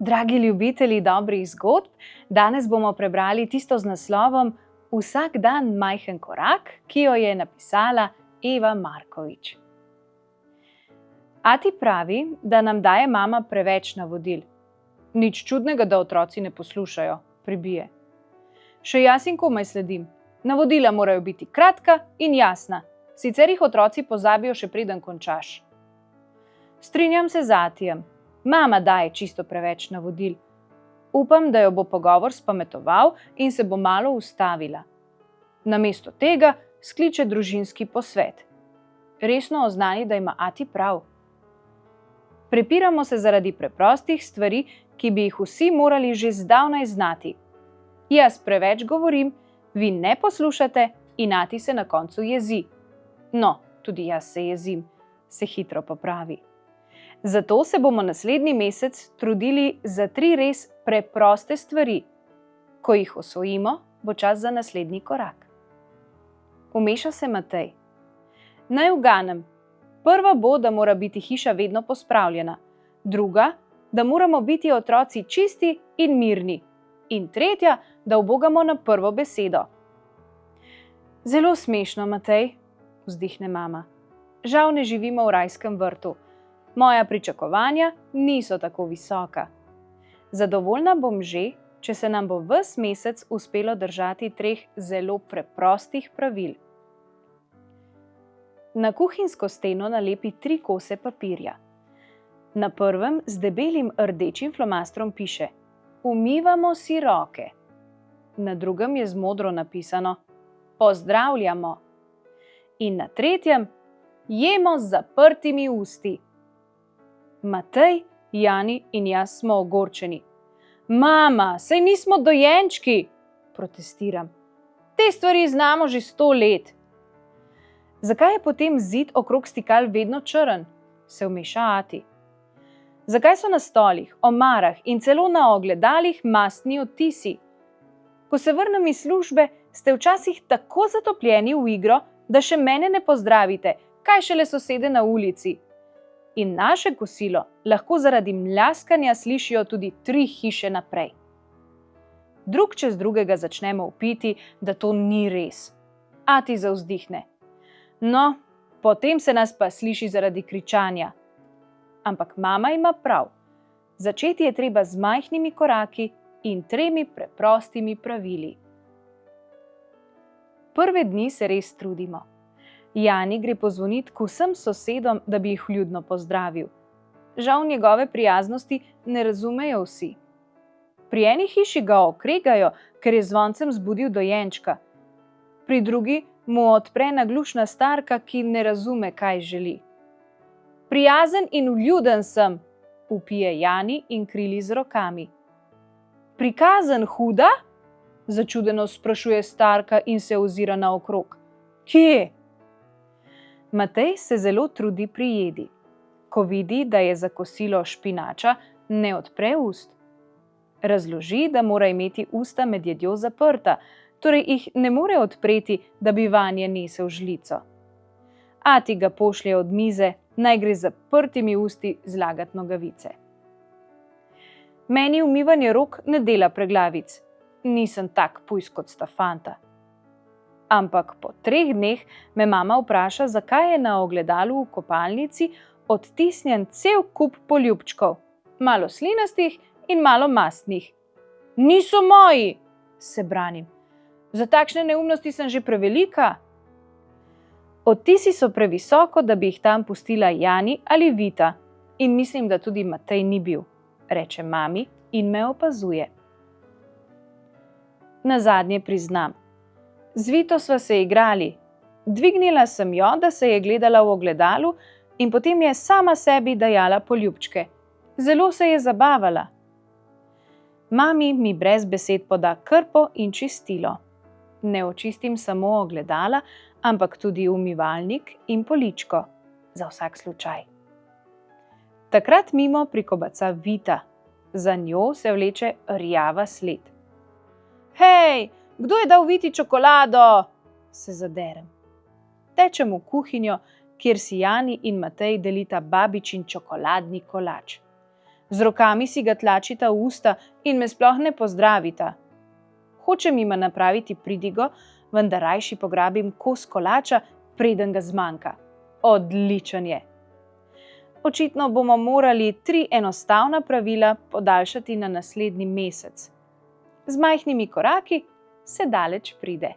Dragi ljubitelji dobrih zgodb, danes bomo prebrali tisto z naslovom Vsak dan majhen korak, ki jo je napisala Eva Markovič. Ati pravi, da nam daje mama preveč navodil. Nič čudnega, da otroci ne poslušajo, pribije. Še jaz jim komaj sledim. Navodila morajo biti kratka in jasna, sicer jih otroci pozabijo še preden končaš. Strinjam se z Atijem. Mama daje čisto preveč navodil. Upam, da jo bo pogovor spametoval in se bo malo ustavila. Namesto tega skliče družinski posvet. Resno oznani, da ima Ati prav. Prepiramo se zaradi preprostih stvari, ki bi jih vsi morali že zdavnaj znati. Jaz preveč govorim, vi ne poslušate in Ati se na koncu jezi. No, tudi jaz se jezim, se hitro popravi. Zato se bomo naslednji mesec trudili za 3 res preproste stvari. Ko jih osvojimo, bo čas za naslednji korak. Vmeša se Matej. Naj uganem. Prva bo, da mora biti hiša vedno pospravljena. Druga, da moramo biti otroci čisti in mirni. In tretja, da ubogamo na prvo besedo. Zelo smešno, Matej, vzdihne mama. Žal ne živimo v rajskem vrtu. Moja pričakovanja niso tako visoka. Zadovoljna bom že, če se nam bo ves mesec uspelo držati 3 zelo preprostih pravil. Na kuhinjsko steno nalepi 3 kose papirja. Na prvem z debelim rdečim flomastrom piše: Umivamo si roke. Na drugem je z modro napisano: Pozdravljamo. In na tretjem: Jemo z zaprtimi usti. Matej, Jani in jaz smo ogorčeni. Mama, saj nismo dojenčki, protestiram. Te stvari znamo že 100 let. Zakaj je potem zid okrog stikal vedno črn? Se vmeša Ati. Zakaj so na stolih, omarah in celo na ogledalih mastni odtisi? Ko se vrnem iz službe, ste včasih tako zatopljeni v igro, da še mene ne pozdravite, kaj šele sosede na ulici. In naše kosilo lahko zaradi mljaskanja slišijo tudi 3 hiše naprej. Drug čez drugega začnemo vpiti, da to ni res. Ati zavzdihne. No, potem se nas pa sliši zaradi kričanja. Ampak mama ima prav. Začeti je treba z majhnimi koraki in 3 preprostimi pravili. Prve dni se res trudimo. Jani gre pozvonit k vsem sosedom, da bi jih vljudno pozdravil. Žal njegove prijaznosti ne razumejo vsi. Pri eni hiši ga okregajo, ker je zvoncem zbudil dojenčka. Pri drugi mu odpre naglušna starka, ki ne razume, kaj želi. Prijazen in vljuden sem, vpije Jani in krili z rokami. Prikazen huda? Začudeno sprašuje starka in se ozira naokrog. Kje? Matej se zelo trudi pri jedi. Ko vidi, da je za kosilo špinača, ne odpre ust. Razloži, da mora imeti usta med jedjo zaprta, torej jih ne more odpreti, da bi vanje nesel žlico. Ati ga pošlje od mize, naj gre z zaprtimi usti zlagat nogavice. Meni umivanje rok ne dela preglavic. Nisem tak pujs kot sta fanta. Ampak po 3 dneh me mama vpraša, zakaj je na ogledalu v kopalnici odtisnjen cel kup poljubčkov, malo slinastih in malo mastnih. Niso moji, se branim. Za takšne neumnosti sem že prevelika. Odtisi so previsoko, da bi jih tam pustila Jani ali Vita, in mislim, da tudi Matej ni bil, reče mami in me opazuje. Nazadnje priznam. Z Vito sva se igrali. Dvignila sem jo, da se je gledala v ogledalu in potem je sama sebi dajala poljubčke. Zelo se je zabavala. Mami mi brez besed poda krpo in čistilo. Ne očistim samo ogledala, ampak tudi umivalnik in poličko, za vsak slučaj. Takrat mimo prikobaca Vita. Za njo se vleče rjava sled. Hej! Kdo je dal Viti čokolado? Se zaderem. Tečem v kuhinjo, kjer si Jani in Matej delita babičin čokoladni kolač. Z rokami si ga tlačita v usta in me sploh ne pozdravita. Hočem jima napraviti pridigo, vendar rajši pograbim kos kolača, preden ga zmanjka. Odličen je! Očitno bomo morali 3 enostavna pravila podaljšati na naslednji mesec. Z majhnimi koraki se daleč pride.